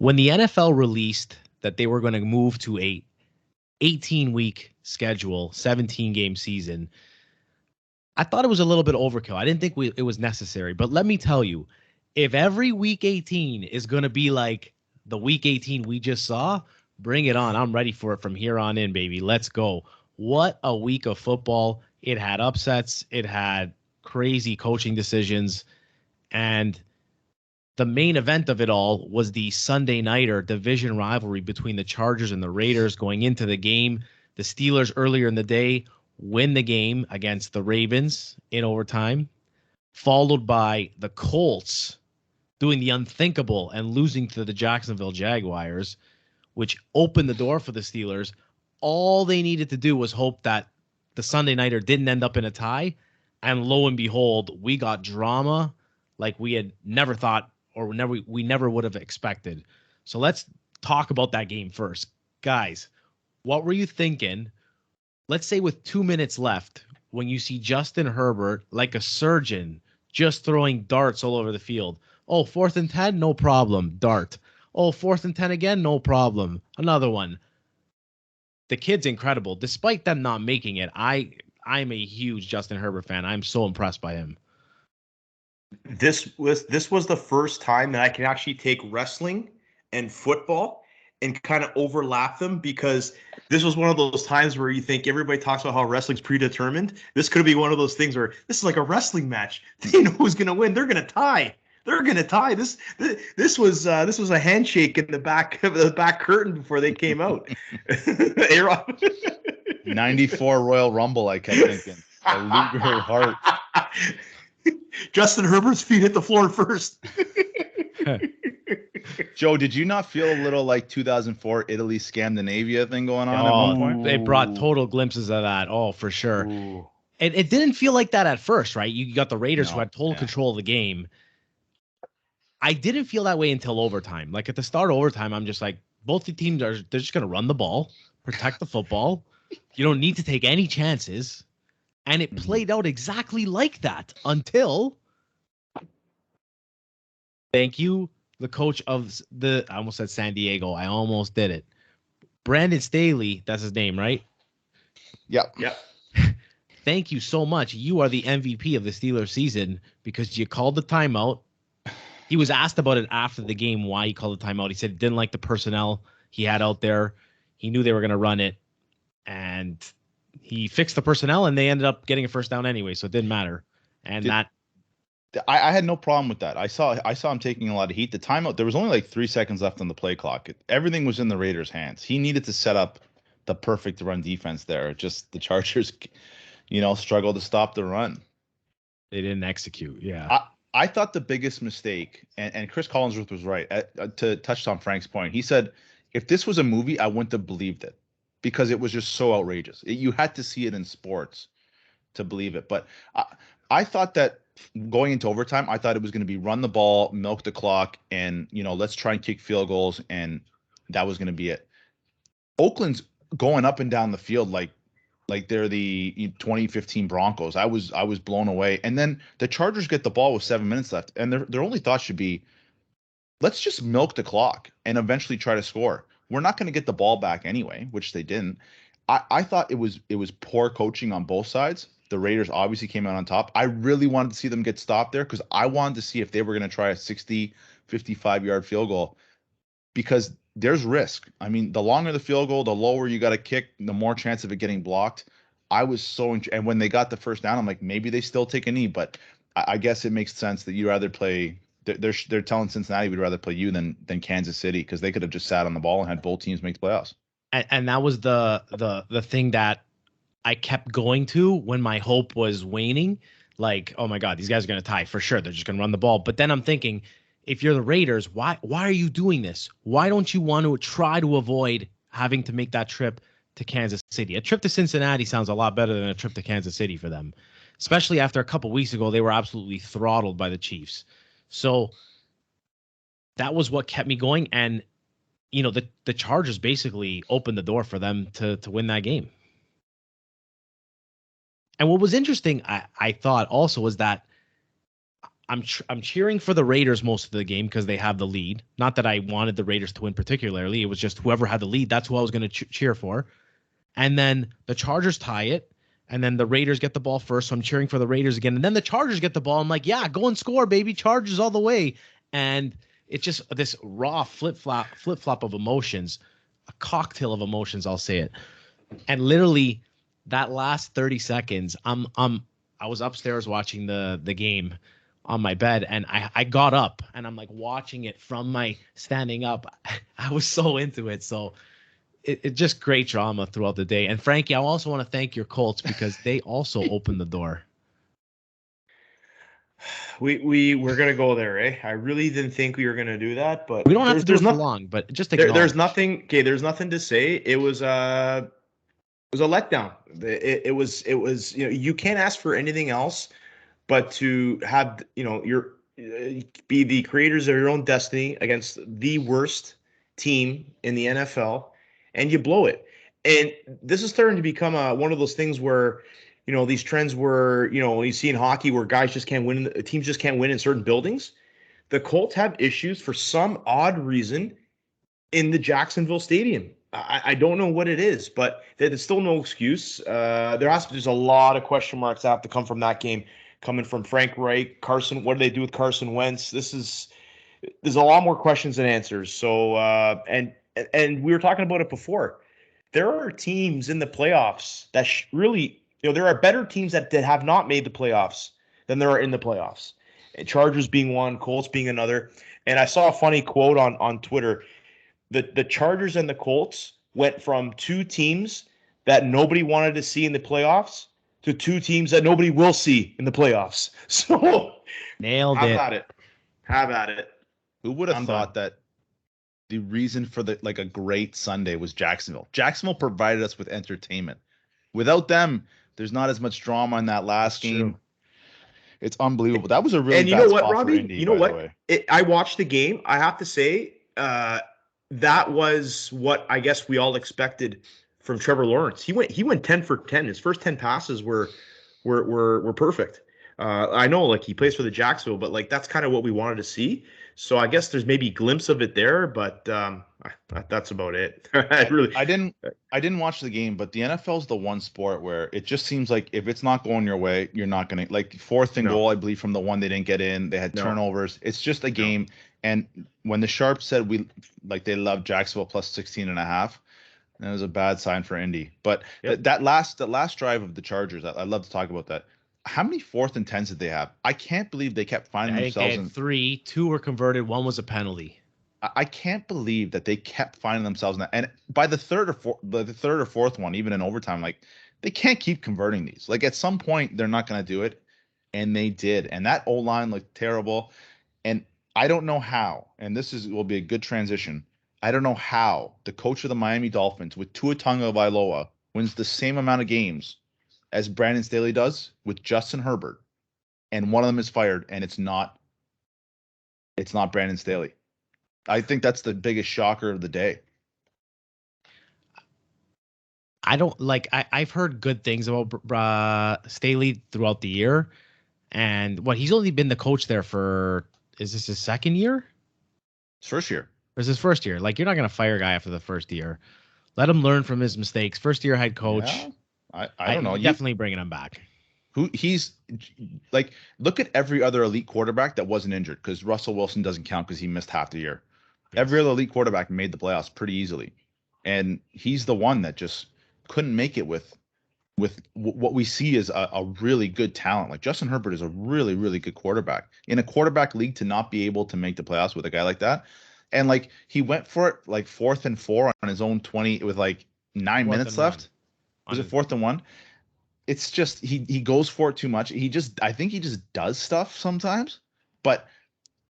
When the NFL released that they were going to move to a 18-week schedule, 17-game season, I thought it was a little bit overkill. I didn't think it was necessary. But let me tell you, if every week 18 is going to be like the week 18 we just saw, bring it on. I'm ready for it from here on in, baby. Let's go. What a week of football. It had upsets. It had crazy coaching decisions. And the main event of it all was the Sunday nighter division rivalry between the Chargers and the Raiders going into the game. The Steelers earlier in the day win the game against the Ravens in overtime, followed by the Colts doing the unthinkable and losing to the Jacksonville Jaguars, which opened the door for the Steelers. All they needed to do was hope that the Sunday nighter didn't end up in a tie, and lo and behold, we got drama like we had never thought or we never would have expected. So let's talk about that game first. Guys, what were you thinking? Let's say with 2 minutes left, when you see Justin Herbert like a surgeon just throwing darts all over the field. Oh, 4th and 10, no problem, dart. Oh, 4th and 10 again, no problem. Another one. The kid's incredible. Despite them not making it, I'm a huge Justin Herbert fan. I'm so impressed by him. This was the first time that I can actually take wrestling and football and kind of overlap them, because this was one of those times where you think everybody talks about how wrestling's predetermined. This could be one of those things where this is like a wrestling match. They know who's going to win. They're going to tie. This was a handshake in the back of the back curtain before they came out. Hey, Rob. 94 Royal Rumble, I kept thinking. A Luger Hart. Justin Herbert's feet hit the floor first. Joe, did you not feel a little like 2004 Italy Scandinavia thing going on at one point? It brought total glimpses of that. Oh, for sure. It didn't feel like that at first, right? You got the Raiders who had total control of the game. I didn't feel that way until overtime. Like at the start of overtime, I'm just like, both the teams they're just going to run the ball, protect the football. You don't need to take any chances. And it played out exactly like that until, thank you, the coach of I almost said San Diego. I almost did it. Brandon Staley, that's his name, right? Yep. Thank you so much. You are the MVP of the Steelers season because you called the timeout. He was asked about it after the game, why he called the timeout. He said he didn't like the personnel he had out there. He knew they were going to run it. And he fixed the personnel, and they ended up getting a first down anyway, so it didn't matter. And I had no problem with that. I saw him taking a lot of heat. The timeout, there was only like 3 seconds left on the play clock. Everything was in the Raiders' hands. He needed to set up the perfect run defense there. Just the Chargers, struggled to stop the run. They didn't execute. Yeah. I thought the biggest mistake, and Chris Collinsworth was right, to touch on Frank's point. He said, if this was a movie, I wouldn't have believed it because it was just so outrageous. You had to see it in sports to believe it. But I thought that going into overtime, I thought it was going to be run the ball, milk the clock, and, let's try and kick field goals, and that was going to be it. Oakland's going up and down the field like they're the 2015 Broncos. I was blown away. And then the Chargers get the ball with 7 minutes left, and their only thought should be, let's just milk the clock and eventually try to score. We're not going to get the ball back anyway, which they didn't. I thought it was poor coaching on both sides. The Raiders obviously came out on top. I really wanted to see them get stopped there because I wanted to see if they were going to try a 60, 55-yard field goal because there's risk. I mean, the longer the field goal, the lower you got to kick, the more chance of it getting blocked. I was so and when they got the first down, I'm like, maybe they still take a knee, but I guess it makes sense that you'd rather play. They're telling Cincinnati we'd rather play you than Kansas City because they could have just sat on the ball and had both teams make the playoffs. And that was the thing that I kept going to when my hope was waning. Like, oh my God, these guys are going to tie for sure. They're just going to run the ball. But then I'm thinking, if you're the Raiders, why are you doing this? Why don't you want to try to avoid having to make that trip to Kansas City? A trip to Cincinnati sounds a lot better than a trip to Kansas City for them, especially after a couple weeks ago, they were absolutely throttled by the Chiefs. So that was what kept me going. And, the Chargers basically opened the door for them to win that game. And what was interesting, I thought also, was that I'm cheering for the Raiders most of the game because they have the lead. Not that I wanted the Raiders to win particularly. It was just whoever had the lead, that's who I was going to cheer for. And then the Chargers tie it, and then the Raiders get the ball first, so I'm cheering for the Raiders again. And then the Chargers get the ball. I'm like, yeah, go and score, baby. Chargers all the way. And it's just this raw flip-flop of emotions, a cocktail of emotions, I'll say it. And literally that last 30 seconds, I was upstairs watching the game on my bed, and I got up and I'm like watching it from my standing up. I was so into it. So it just great drama throughout the day. And Frankie, I also want to thank your Colts because they also opened the door. We're gonna go there, eh? I really didn't think we were gonna do that, but We don't have to do it for long, but just there's nothing. Okay, there's nothing to say. It was a letdown. It was you can't ask for anything else but to have your be the creators of your own destiny against the worst team in the NFL, and you blow it. And this is starting to become one of those things where these trends where you see in hockey where guys just can't win, teams just can't win in certain buildings. The Colts have issues for some odd reason in the Jacksonville Stadium. I don't know what it is, but there's still no excuse. There's a lot of question marks that have to come from that game, coming from Frank Reich, Carson. What do they do with Carson Wentz? There's a lot more questions than answers. So and we were talking about it before. There are teams in the playoffs that really, there are better teams that have not made the playoffs than there are in the playoffs. And Chargers being one, Colts being another. And I saw a funny quote on Twitter. The Chargers and the Colts went from two teams that nobody wanted to see in the playoffs to two teams that nobody will see in the playoffs. So nailed have it. at it. Have at it. Who would have thought that the reason for a great Sunday was Jacksonville? Jacksonville provided us with entertainment. Without them, there's not as much drama in that last game. True. It's unbelievable. That was a really and you bad know what, spot Robbie? for Indy, You know by what? the way. I watched the game. I have to say, that was what I guess we all expected from Trevor Lawrence. He went 10 for 10. His first 10 passes were perfect. I know he plays for the Jacksonville, but that's kind of what we wanted to see. So I guess there's maybe a glimpse of it there, but that's about it. I didn't watch the game, but the NFL is the one sport where it just seems like if it's not going your way, you're not going to fourth and goal, I believe, from the one they didn't get in. They had turnovers. It's just a game. And when the Sharps said they love Jacksonville plus 16.5, that was a bad sign for Indy. But that last drive of the Chargers, I'd love to talk about that. How many 4th and 10s did they have? I can't believe they kept finding themselves. They had 3, 2 were converted, 1 was a penalty. I can't believe that they kept finding themselves in that. And by the third or fourth one, even in overtime, they can't keep converting these. At some point, they're not going to do it, and they did. And that O-line looked terrible. And I don't know how. And will be a good transition. I don't know how the coach of the Miami Dolphins with Tua Tagovailoa wins the same amount of games as Brandon Staley does with Justin Herbert, and one of them is fired, and it's not Brandon Staley. I think that's the biggest shocker of the day. I don't I've heard good things about Staley throughout the year, and he's only been the coach there for, is this his second year? His first year. Or is his first year? You're not going to fire a guy after the first year. Let him learn from his mistakes. First year head coach. Yeah. I don't know. Definitely bringing him back. Look at every other elite quarterback that wasn't injured, because Russell Wilson doesn't count because he missed half the year. Yes. Every other elite quarterback made the playoffs pretty easily, and he's the one that just couldn't make it with what we see as a really good talent. Justin Herbert is a really, really good quarterback. In a quarterback league, to not be able to make the playoffs with a guy like that, and he went for it 4th and 4 on his own 20 with 9 minutes left. Was it 4th and 1? It's just he goes for it too much. I think he just does stuff sometimes. But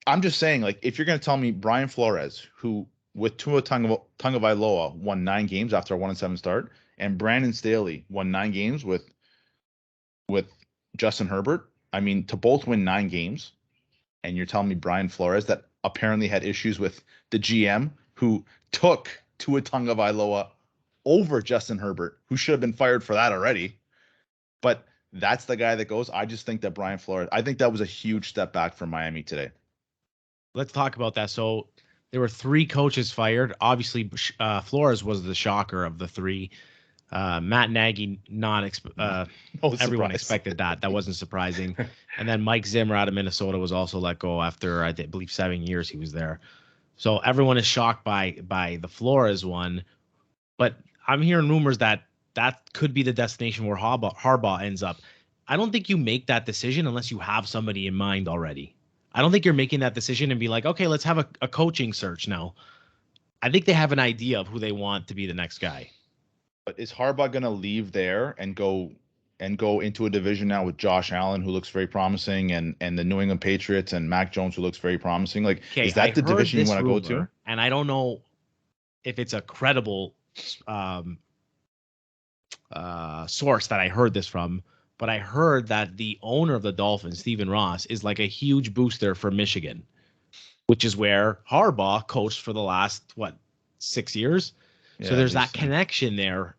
I'm just saying, if you're going to tell me Brian Flores, who with Tua Tagovailoa won 9 games after a 1-7 start, and Brandon Staley won 9 games with Justin Herbert, to both win 9 games, and you're telling me Brian Flores, that apparently had issues with the GM who took Tua Tagovailoa over Justin Herbert, who should have been fired for that already. But that's the guy that goes. I just think that Brian Flores, I think that was a huge step back from Miami today. Let's talk about that. So there were 3 coaches fired. Obviously, Flores was the shocker of the 3. Matt Nagy, No everyone surprise. expected that. That wasn't surprising. And then Mike Zimmer out of Minnesota was also let go after, I believe, 7 years he was there. So everyone is shocked by the Flores one. But I'm hearing rumors that could be the destination where Harbaugh ends up. I don't think you make that decision unless you have somebody in mind already. I don't think you're making that decision and be like, okay, let's have a coaching search now. I think they have an idea of who they want to be the next guy. But is Harbaugh going to leave there and go into a division now with Josh Allen, who looks very promising, and the New England Patriots and Mac Jones, who looks very promising? Like, okay, is that the division you want to go to? And I don't know if it's a credible source that I heard this from, but I heard that the owner of the Dolphins, Stephen Ross, is like a huge booster for Michigan, which is where Harbaugh coached for the last 6 years. Yeah, so there's that connection there,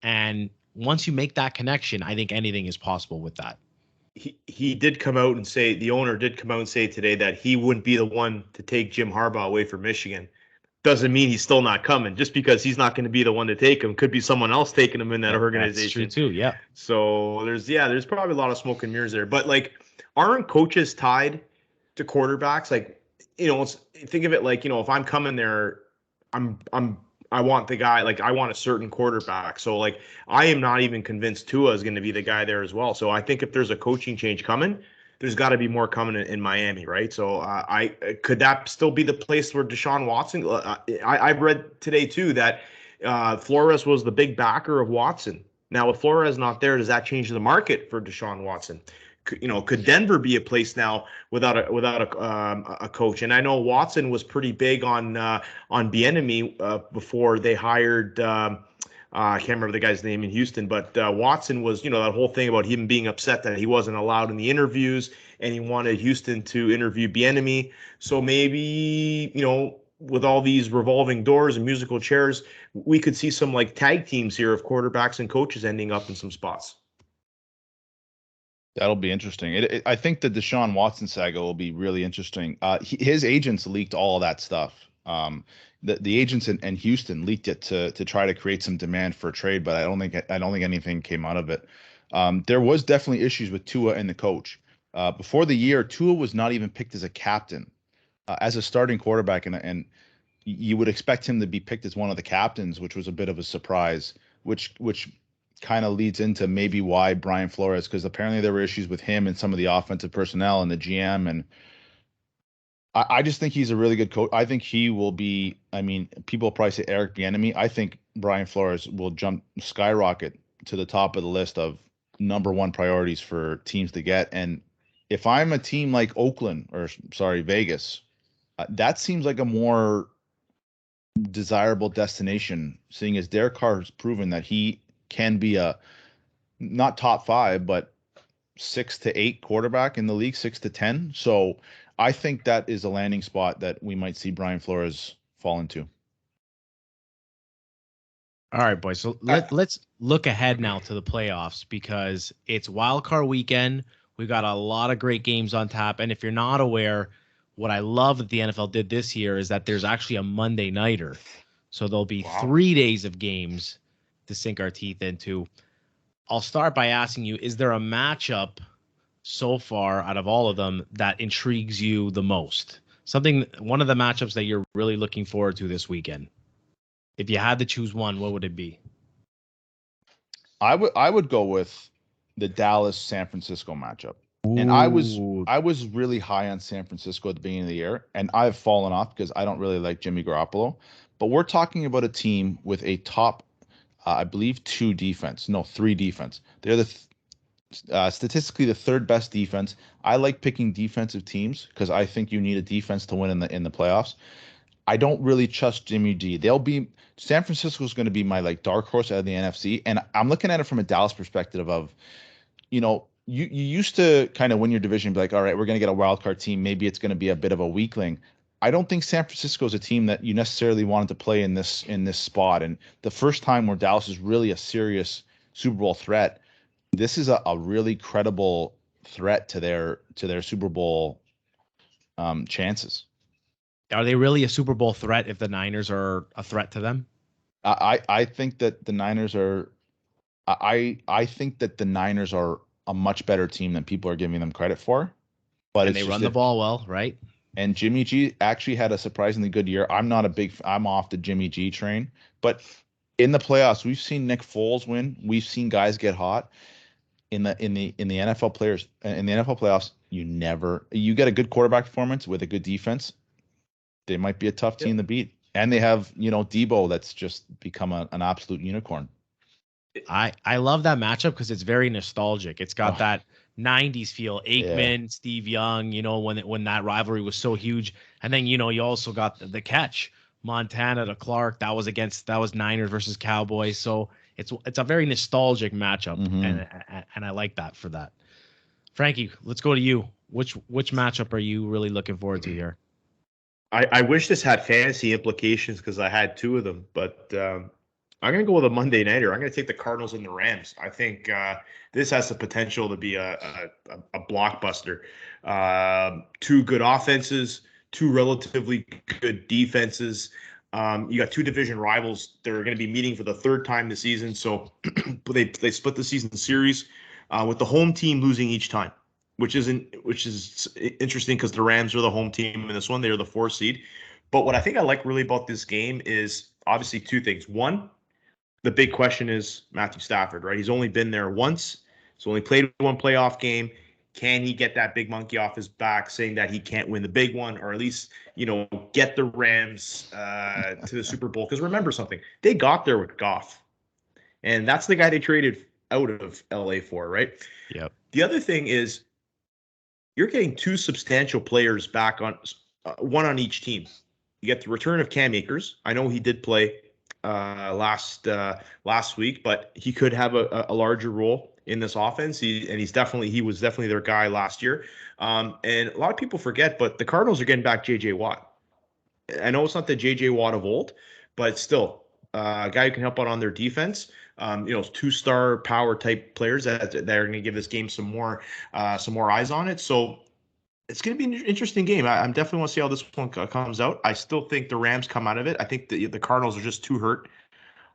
and once you make that connection, I think anything is possible with that. He did come out and say, the owner did come out and say today that he wouldn't be the one to take Jim Harbaugh away from Michigan. Doesn't mean he's still not coming. Just because he's not going to be the one to take him, could be someone else taking him in that organization. That's true too. Yeah. So there's probably a lot of smoke and mirrors there. But like, aren't coaches tied to quarterbacks? Like, think of it like, if I'm coming there, I want the guy, like I want a certain quarterback. So like, I am not even convinced Tua is going to be the guy there as well. So I think if there's a coaching change coming, there's got to be more coming in Miami, right? So could that still be the place where Deshaun Watson? I've read today too that Flores was the big backer of Watson. Now with Flores not there, does that change the market for Deshaun Watson? Could Denver be a place now without a coach? And I know Watson was pretty big on Bieniemy before they hired. I can't remember the guy's name in Houston, but Watson was, that whole thing about him being upset that he wasn't allowed in the interviews, and he wanted Houston to interview Bieniemy. So maybe, with all these revolving doors and musical chairs, we could see some like tag teams here of quarterbacks and coaches ending up in some spots. That'll be interesting. I think the Deshaun Watson saga will be really interesting. His agents leaked all of that stuff. The agents in Houston leaked it to try to create some demand for a trade, but I don't think anything came out of it. There was definitely issues with Tua and the coach. Before the year, Tua was not even picked as a captain, as a starting quarterback, and you would expect him to be picked as one of the captains, which was a bit of a surprise, which kind of leads into maybe why Brian Flores, because apparently there were issues with him and some of the offensive personnel and the GM. And I just think he's a really good coach. I think he will be, people probably say Eric Bieniemy. I think Brian Flores will skyrocket to the top of the list of number one priorities for teams to get. And if I'm a team like Vegas, that seems like a more desirable destination, seeing as Derek Carr has proven that he can be a not top 5, but 6 to 8 quarterback in the league, 6 to 10. So I think that is a landing spot that we might see Brian Flores fall into. All right, boys. So let's look ahead now to the playoffs, because it's wild card weekend. We've got a lot of great games on tap. And if you're not aware, what I love that the NFL did this year is that there's actually a Monday nighter. So there'll be 3 days of games to sink our teeth into. I'll start by asking you, is there a matchup so far out of all of them that intrigues you the most? One of the matchups that you're really looking forward to this weekend? If you had to choose one, what would it be? I would go with the Dallas-San Francisco matchup. Ooh. And I was really high on San Francisco at the beginning of the year, and I've fallen off because I don't really like Jimmy Garoppolo. But we're talking about a team with a top, I believe, 3 defense. They're statistically the 3rd best defense. I like picking defensive teams because I think you need a defense to win in the playoffs. I don't really trust Jimmy G. San Francisco is going to be my dark horse out of the NFC, and I'm looking at it from a Dallas perspective of, you used to kind of win your division and be like, all right, we're going to get a wild card team. Maybe it's going to be a bit of a weakling. I don't think San Francisco is a team that you necessarily wanted to play in this spot. And the first time where Dallas is really a serious Super Bowl threat, this is a really credible threat to their Super Bowl chances. Are they really a Super Bowl threat if the Niners are a threat to them? I think that the Niners are I think that the Niners are a much better team than people are giving them credit for. But And it's they just run the ball well, right? and Jimmy G actually had a surprisingly good year. I'm off the Jimmy G train, but in the playoffs, we've seen Nick Foles win. We've seen guys get hot in the NFL playoffs. You get a good quarterback performance with a good defense. They might be a tough team to beat. And they have, Debo that's just become an absolute unicorn. I love that matchup because it's very nostalgic. It's got that 90s feel. Aikman, Steve Young, when that rivalry was so huge. And then, you also got the catch, Montana to Clark. That was Niners versus Cowboys. So it's a very nostalgic matchup. And I like that for that. Frankie, let's go to you. Which matchup are you really looking forward to here? I wish this had fantasy implications because I had two of them, but I'm going to go with a Monday nighter. I'm going to take the Cardinals and the Rams. I think this has the potential to be a blockbuster. Two good offenses, two relatively good defenses. You got two division rivals that are going to be meeting for the third time this season. So they split the season series with the home team losing each time, which is interesting because the Rams are the home team in this one. They are the 4th seed. But what I think I like really about this game is obviously two things. One, the big question is Matthew Stafford, right? He's only been there once. He's only played one playoff game. Can he get that big monkey off his back saying that he can't win the big one, or at least, get the Rams to the Super Bowl? Because remember something, they got there with Goff. And that's the guy they traded out of LA for, right? Yep. The other thing is you're getting two substantial players back on one on each team. You get the return of Cam Akers. I know he did play last week, but he could have a larger role in this offense. He was definitely their guy last year. And a lot of people forget, but the Cardinals are getting back J.J. Watt. I know it's not the J.J. Watt of old, but still a guy who can help out on their defense. 2-star power type players that are going to give this game some more eyes on it. So it's going to be an interesting game. I'm definitely want to see how this one comes out. I still think the Rams come out of it. I think the Cardinals are just too hurt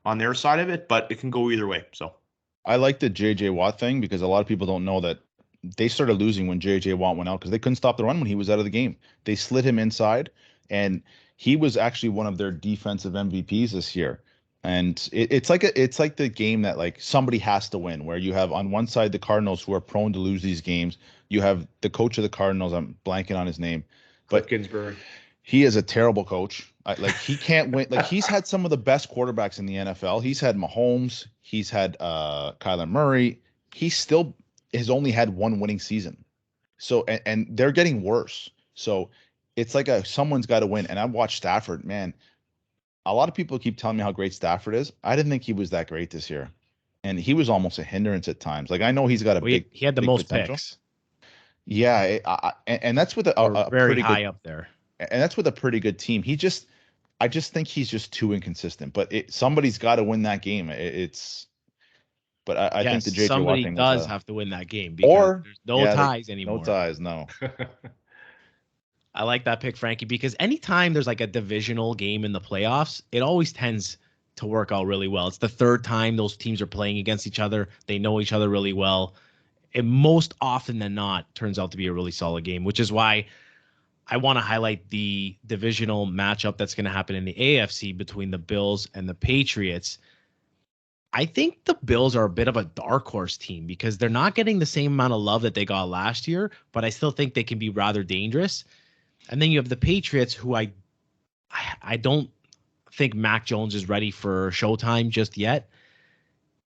on their side of it, but it can go either way. So I like the J.J. Watt thing because a lot of people don't know that they started losing when J.J. Watt went out because they couldn't stop the run when he was out of the game. They slid him inside, and he was actually one of their defensive MVPs this year. And it's like the game that like somebody has to win, where you have on one side the Cardinals who are prone to lose these games. You have the coach of the Cardinals. I'm blanking on his name, but Ginsburg. He is a terrible coach. He can't win. Like he's had some of the best quarterbacks in the NFL. He's had Mahomes. He's had Kyler Murray. He still has only had one winning season. So and they're getting worse. So it's like someone's got to win. And I've watched Stafford. Man, a lot of people keep telling me how great Stafford is. I didn't think he was that great this year, and he was almost a hindrance at times. Like I know he's got he had the big most potential. picks. Yeah, and that's with a very pretty high good, up there. And that's with a pretty good team. I just think he's just too inconsistent. But somebody's got to win that game. But I think the J.J. Watt thing does have to win that game because there's no ties anymore. No ties, no. I like that pick, Frankie, because anytime there's like a divisional game in the playoffs, it always tends to work out really well. It's the third time those teams are playing against each other. They know each other really well. It most often than not turns out to be a really solid game, which is why I want to highlight the divisional matchup that's going to happen in the AFC between the Bills and the Patriots. I think the Bills are a bit of a dark horse team because they're not getting the same amount of love that they got last year, but I still think they can be rather dangerous. And then you have the Patriots, who I don't think Mac Jones is ready for Showtime just yet.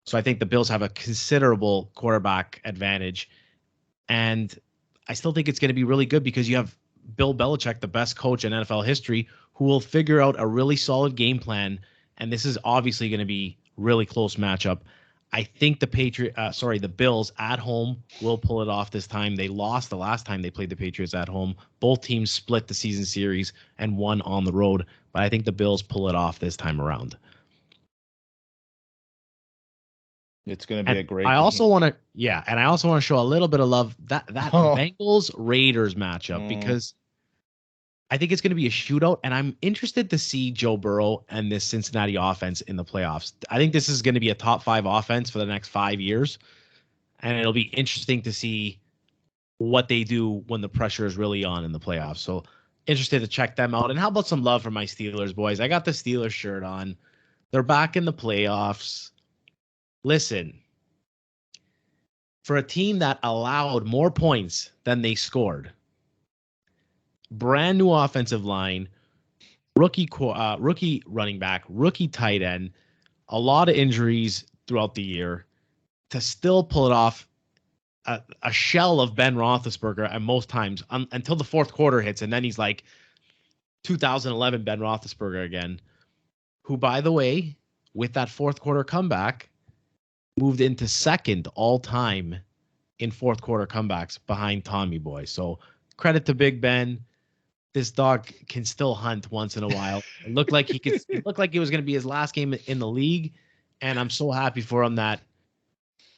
So I think the Bills have a considerable quarterback advantage. And I still think it's going to be really good because you have Bill Belichick, the best coach in NFL history, who will figure out a really solid game plan. And this is obviously going to be really close matchup. I think the Bills at home will pull it off this time. They lost the last time they played the Patriots at home. Both teams split the season series and won on the road, but I think the Bills pull it off this time around. It's going to be And a great I also game. want to, and I also want to show a little bit of love that Oh. Bengals Raiders matchup because I think it's going to be a shootout, and I'm interested to see Joe Burrow and this Cincinnati offense in the playoffs. I think this is going to be a top 5 offense for the next 5 years, and it'll be interesting to see what they do when the pressure is really on in the playoffs. So interested to check them out. And how about some love for my Steelers boys? I got the Steelers shirt on. They're back in the playoffs. Listen, for a team that allowed more points than they scored, brand new offensive line, rookie running back, rookie tight end, a lot of injuries throughout the year, to still pull it off, a shell of Ben Roethlisberger at most times until the fourth quarter hits, and then he's like 2011 Ben Roethlisberger again, who, by the way, with that fourth quarter comeback, moved into second all time in fourth quarter comebacks behind Tommy Boy. So credit to Big Ben. This dog can still hunt once in a while. It looked like he could. It looked like it was going to be his last game in the league, and I'm so happy for him that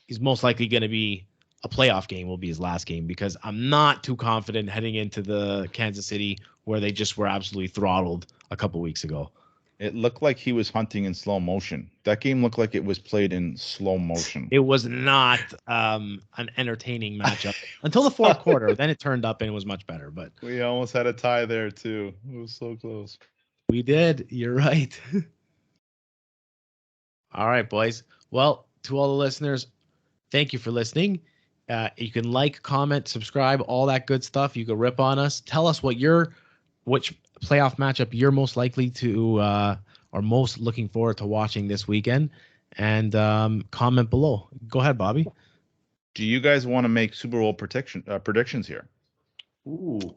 he's most likely going to be a playoff game. Will be his last game because I'm not too confident heading into the Kansas City where they just were absolutely throttled a couple weeks ago. It looked like he was hunting in slow motion. That game looked like it was played in slow motion. It was not an entertaining matchup until the fourth quarter. Then it turned up and it was much better. But We almost had a tie there too. It was so close. we did. You're right. All right, boys. Well, to all the listeners, thank you for listening. You can like, comment, subscribe, all that good stuff. You can rip on us. Tell us which playoff matchup you're most likely to or most looking forward to watching this weekend, and comment below. Go ahead, Bobby. Do you guys want to make Super Bowl predictions here? Ooh.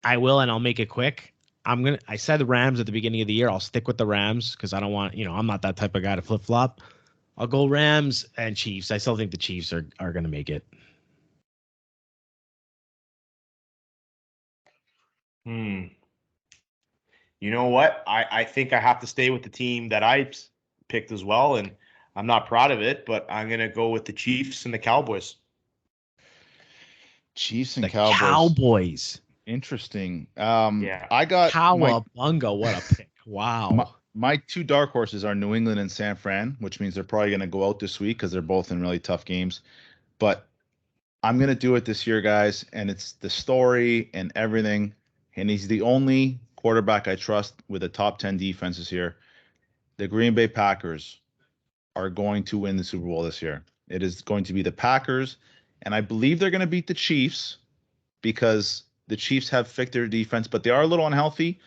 I will, and I'll make it quick. I said the Rams at the beginning of the year. I'll stick with the Rams because I don't want, I'm not that type of guy to flip flop. I'll go Rams and Chiefs. I still think the Chiefs are going to make it. You know what? I think I have to stay with the team that I picked as well, and I'm not proud of it, but I'm going to go with the Chiefs and the Cowboys. Chiefs and The Cowboys. Cowboys. Interesting. Yeah. I got Cowabunga. What a pick. Wow. My two dark horses are New England and San Fran, which means they're probably going to go out this week because they're both in really tough games. But I'm going to do it this year, guys, and it's the story and everything. And he's the only quarterback I trust with a top 10 defenses here. The Green Bay Packers are going to win the Super Bowl this year. It is going to be the Packers, and I believe they're going to beat the Chiefs because the Chiefs have fixed their defense, but they are a little unhealthy.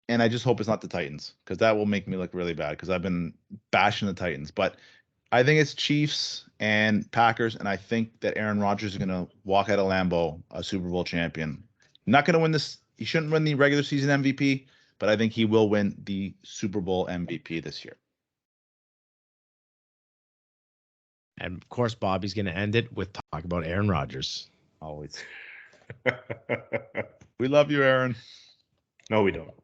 And I just hope it's not the Titans because that will make me look really bad because I've been bashing the Titans. But I think it's Chiefs and Packers, and I think that Aaron Rodgers is going to walk out of Lambeau a Super Bowl champion. Not going to win this. He shouldn't win the regular season MVP, but I think he will win the Super Bowl MVP this year. And of course, Bobby's going to end it with talk about Aaron Rodgers. Always. We love you, Aaron. No, we don't.